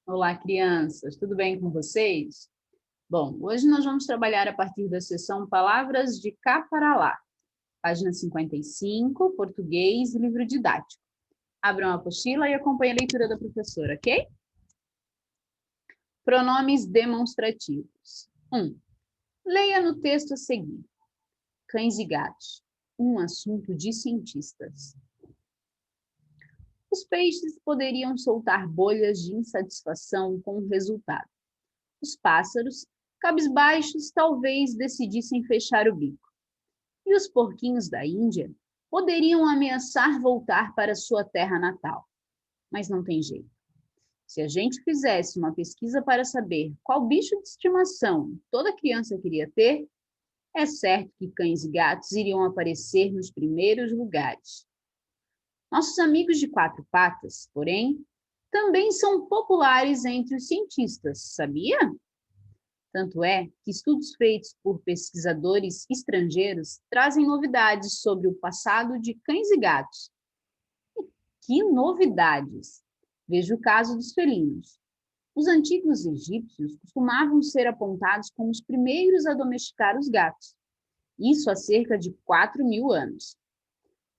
Olá, crianças, tudo bem com vocês? Bom, hoje nós vamos trabalhar a partir da seção Palavras de cá para lá, página 55, português, livro didático. Abram a apostila e acompanhem a leitura da professora, ok? Pronomes demonstrativos. 1. Leia no texto a seguir. Cães e gatos. Um assunto de cientistas. Os peixes poderiam soltar bolhas de insatisfação com o resultado. Os pássaros, cabisbaixos, talvez decidissem fechar o bico. E os porquinhos da Índia poderiam ameaçar voltar para sua terra natal. Mas não tem jeito. Se a gente fizesse uma pesquisa para saber qual bicho de estimação toda criança queria ter, é certo que cães e gatos iriam aparecer nos primeiros lugares. Nossos amigos de quatro patas, porém, também são populares entre os cientistas, sabia? Tanto é que estudos feitos por pesquisadores estrangeiros trazem novidades sobre o passado de cães e gatos. Que novidades! Veja o caso dos felinos. Os antigos egípcios costumavam ser apontados como os primeiros a domesticar os gatos. Isso há cerca de 4.000 anos.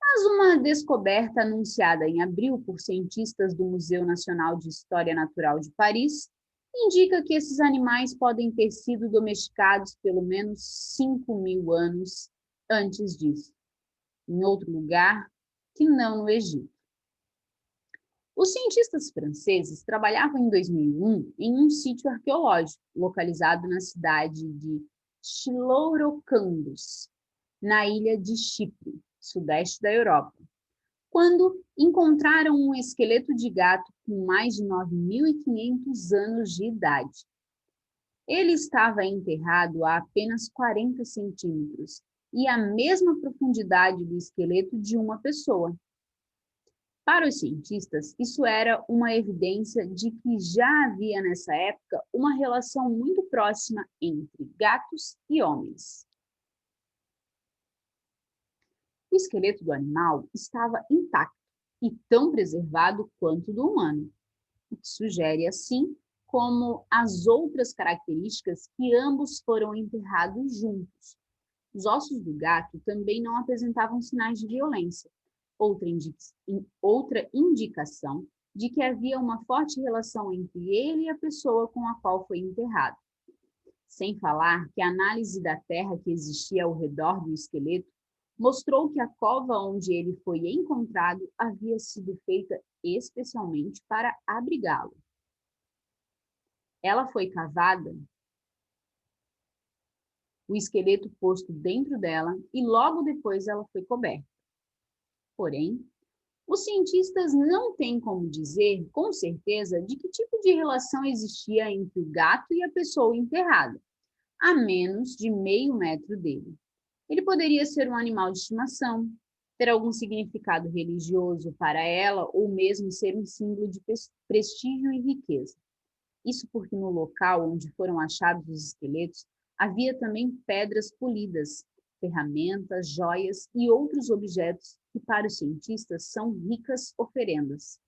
Mas uma descoberta anunciada em abril por cientistas do Museu Nacional de História Natural de Paris indica que esses animais podem ter sido domesticados pelo menos 5.000 anos antes disso, em outro lugar que não no Egito. Os cientistas franceses trabalhavam em 2001 em um sítio arqueológico localizado na cidade de Xilourocandos, na ilha de Chipre, sudeste da Europa, quando encontraram um esqueleto de gato com mais de 9.500 anos de idade. Ele estava enterrado a apenas 40 centímetros e a mesma profundidade do esqueleto de uma pessoa. Para os cientistas, isso era uma evidência de que já havia nessa época uma relação muito próxima entre gatos e homens. O esqueleto do animal estava intacto e tão preservado quanto do humano, o que sugere, assim, como as outras características que ambos foram enterrados juntos. Os ossos do gato também não apresentavam sinais de violência, outra indicação de que havia uma forte relação entre ele e a pessoa com a qual foi enterrado. Sem falar que a análise da terra que existia ao redor do esqueleto mostrou que a cova onde ele foi encontrado havia sido feita especialmente para abrigá-lo. Ela foi cavada, o esqueleto posto dentro dela e logo depois ela foi coberta. Porém, os cientistas não têm como dizer com certeza de que tipo de relação existia entre o gato e a pessoa enterrada, a menos de meio metro dele. Ele poderia ser um animal de estimação, ter algum significado religioso para ela ou mesmo ser um símbolo de prestígio e riqueza. Isso porque no local onde foram achados os esqueletos havia também pedras polidas, ferramentas, joias e outros objetos que para os cientistas são ricas oferendas.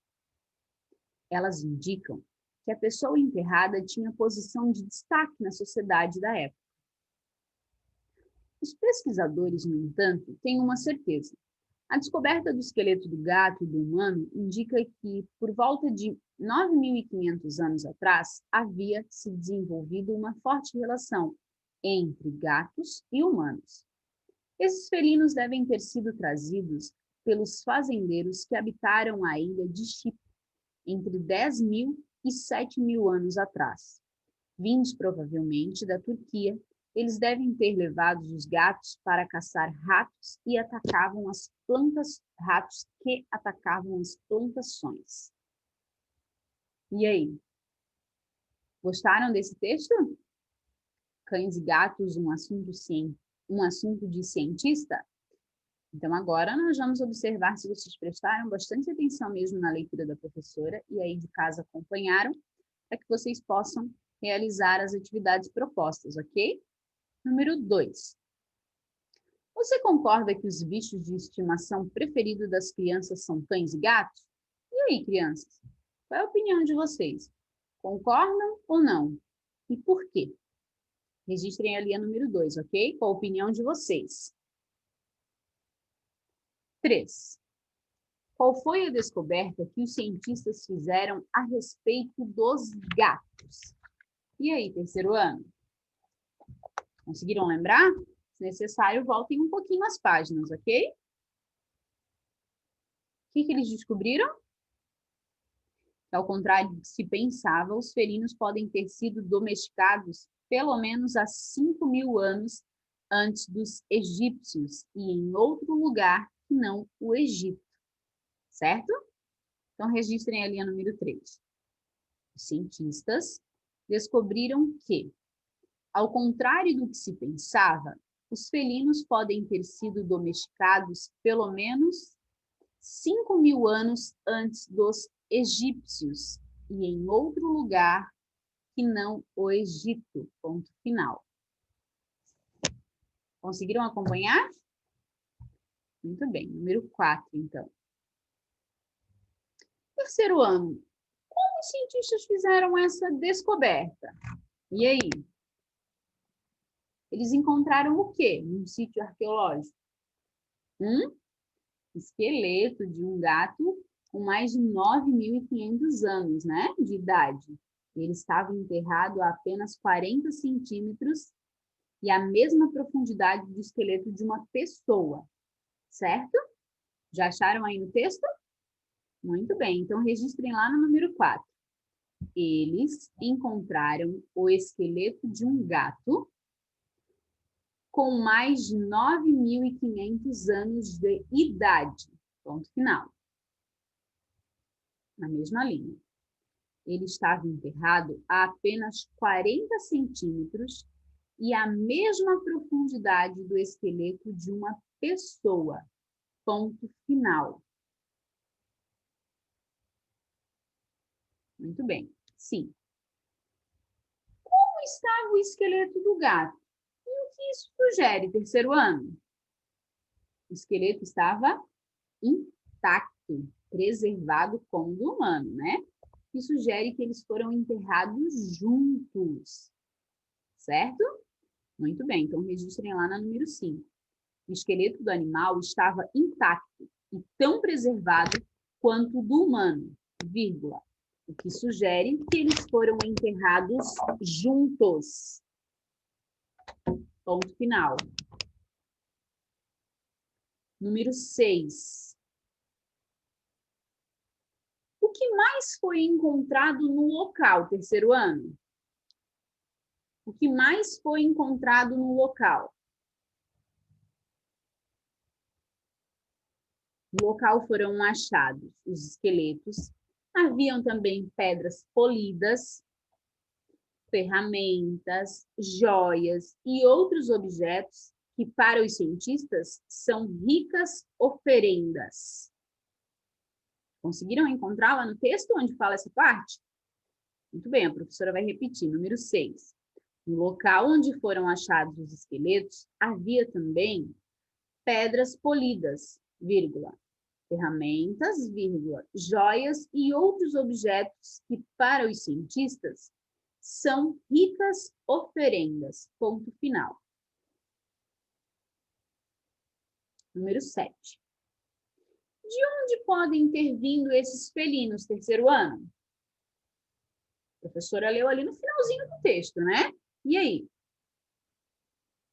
Elas indicam que a pessoa enterrada tinha posição de destaque na sociedade da época. Os pesquisadores, no entanto, têm uma certeza. A descoberta do esqueleto do gato e do humano indica que, por volta de 9.500 anos atrás, havia se desenvolvido uma forte relação entre gatos e humanos. Esses felinos devem ter sido trazidos pelos fazendeiros que habitaram a ilha de Chipre entre 10.000 e 7.000 anos atrás. Vindos provavelmente da Turquia, eles devem ter levado os gatos para caçar ratos que atacavam as plantações. E aí? Gostaram desse texto? Cães e gatos, um assunto de cientista? Então, agora nós vamos observar se vocês prestaram bastante atenção mesmo na leitura da professora e aí de casa acompanharam, para que vocês possam realizar as atividades propostas, ok? Número 2. Você concorda que os bichos de estimação preferidos das crianças são cães e gatos? E aí, crianças? Qual é a opinião de vocês? Concordam ou não? E por quê? Registrem ali a número 2, ok? Qual a opinião de vocês? 3. Qual foi a descoberta que os cientistas fizeram a respeito dos gatos? E aí, terceiro ano? Conseguiram lembrar? Se necessário, voltem um pouquinho as páginas, ok? O que eles descobriram? Que, ao contrário do que se pensava, os felinos podem ter sido domesticados pelo menos há 5.000 anos antes dos egípcios e em outro lugar que não o Egito, certo? Então, registrem ali a número 3. Os cientistas descobriram que, ao contrário do que se pensava, os felinos podem ter sido domesticados pelo menos 5.000 anos antes dos egípcios e em outro lugar que não o Egito. Ponto final. Conseguiram acompanhar? Muito bem. Número 4, então. Terceiro ano. Como os cientistas fizeram essa descoberta? E aí? Eles encontraram o quê num sítio arqueológico? Um esqueleto de um gato com mais de 9.500 anos, né, de idade. Ele estava enterrado a apenas 40 centímetros e a mesma profundidade do esqueleto de uma pessoa, certo? Já acharam aí no texto? Muito bem, então registrem lá no número 4. Eles encontraram o esqueleto de um gato com mais de 9.500 anos de idade. Ponto final. Na mesma linha. Ele estava enterrado a apenas 40 centímetros e a mesma profundidade do esqueleto de uma pessoa. Ponto final. Muito bem. Sim. Como estava o esqueleto do gato? E o que isso sugere, terceiro ano? O esqueleto estava intacto, preservado como do humano, né? Que sugere que eles foram enterrados juntos, certo? Muito bem, então registrem lá na número 5. O esqueleto do animal estava intacto e tão preservado quanto o do humano, vírgula, o que sugere que eles foram enterrados juntos. Ponto final. Número 6. O que mais foi encontrado no local, terceiro ano? O que mais foi encontrado no local? No local foram achados os esqueletos, haviam também pedras polidas, ferramentas, joias e outros objetos que, para os cientistas, são ricas oferendas. Conseguiram encontrar lá no texto onde fala essa parte? Muito bem, a professora vai repetir. Número 6. No local onde foram achados os esqueletos, havia também pedras polidas, vírgula, ferramentas, vírgula, joias e outros objetos que, para os cientistas, são ricas oferendas. Ponto final. Número 7. De onde podem ter vindo esses felinos, terceiro ano? A professora leu ali no finalzinho do texto, né? E aí?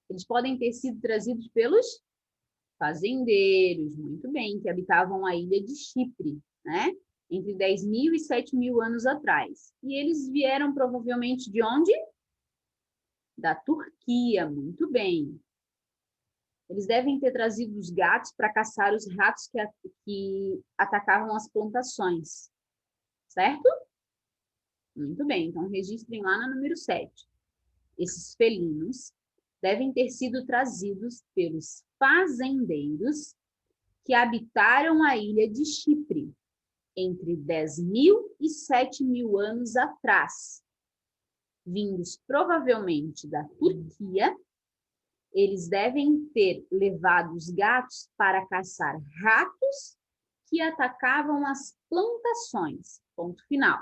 Eles podem ter sido trazidos pelos fazendeiros, muito bem, que habitavam a ilha de Chipre, né? Entre 10.000 e 7.000 anos atrás. E eles vieram provavelmente de onde? Da Turquia, muito bem. Eles devem ter trazido os gatos para caçar os ratos que atacavam as plantações, certo? Muito bem, então registrem lá na número 7. Esses felinos devem ter sido trazidos pelos fazendeiros que habitaram a ilha de Chipre entre 10.000 e 7.000 anos atrás. Vindos provavelmente da Turquia, eles devem ter levado os gatos para caçar ratos que atacavam as plantações. Ponto final.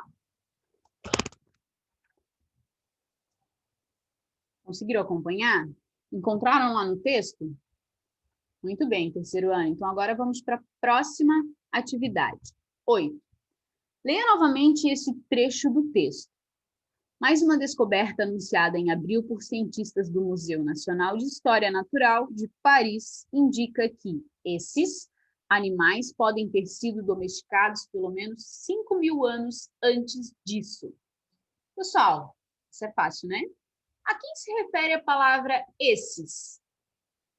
Conseguiram acompanhar? Encontraram lá no texto? Muito bem, terceiro ano. Então, agora vamos para a próxima atividade. 8. Leia novamente esse trecho do texto. Mais uma descoberta anunciada em abril por cientistas do Museu Nacional de História Natural de Paris indica que esses animais podem ter sido domesticados pelo menos 5.000 anos antes disso. Pessoal, isso é fácil, né? A quem se refere a palavra esses?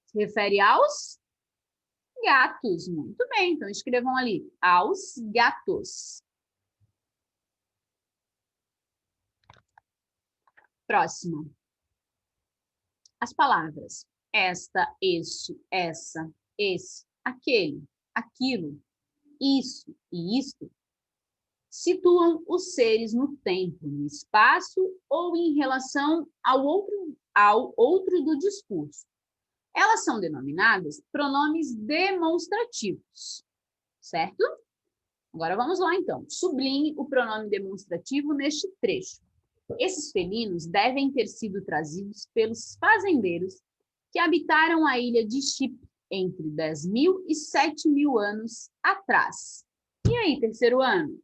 Se refere aos gatos. Muito bem, então escrevam ali, aos gatos. Próxima. As palavras esta, este, essa, esse, aquele, aquilo, isso e isto situam os seres no tempo, no espaço ou em relação ao outro do discurso. Elas são denominadas pronomes demonstrativos, certo? Agora vamos lá, então. Sublinhe o pronome demonstrativo neste trecho. Esses felinos devem ter sido trazidos pelos fazendeiros que habitaram a ilha de Chipre entre 10.000 e 7.000 anos atrás. E aí, terceiro ano?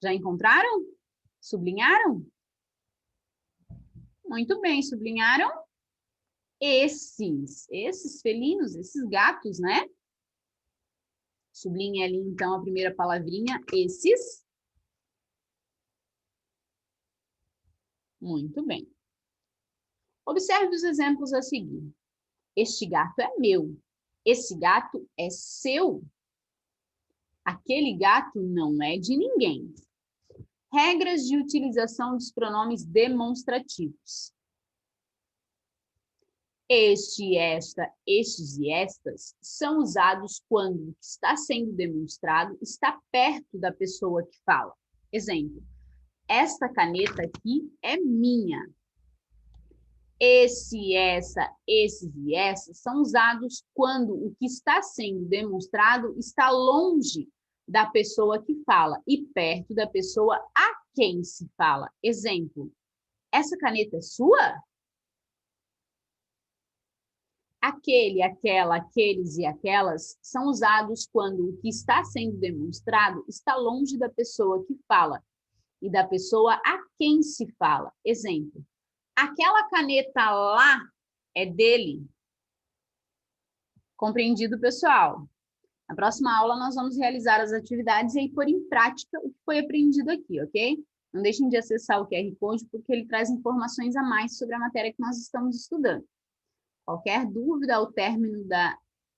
Já encontraram? Sublinharam? Muito bem, sublinharam esses felinos, esses gatos, né? Sublinhe ali, então, a primeira palavrinha, esses. Muito bem. Observe os exemplos a seguir. Este gato é meu. Esse gato é seu. Aquele gato não é de ninguém. Regras de utilização dos pronomes demonstrativos. Este, esta, estes e estas são usados quando o que está sendo demonstrado está perto da pessoa que fala. Exemplo, esta caneta aqui é minha. Esse, essa, esses e essas são usados quando o que está sendo demonstrado está longe da pessoa que fala e perto da pessoa a quem se fala. Exemplo, essa caneta é sua? Aquele, aquela, aqueles e aquelas são usados quando o que está sendo demonstrado está longe da pessoa que fala e da pessoa a quem se fala. Exemplo, aquela caneta lá é dele. Compreendido, pessoal? Na próxima aula, nós vamos realizar as atividades e pôr em prática o que foi aprendido aqui, ok? Não deixem de acessar o QR Code, porque ele traz informações a mais sobre a matéria que nós estamos estudando. Qualquer dúvida ao término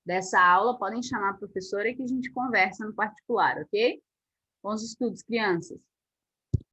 dessa aula, podem chamar a professora que a gente conversa no particular, ok? Bons estudos, crianças!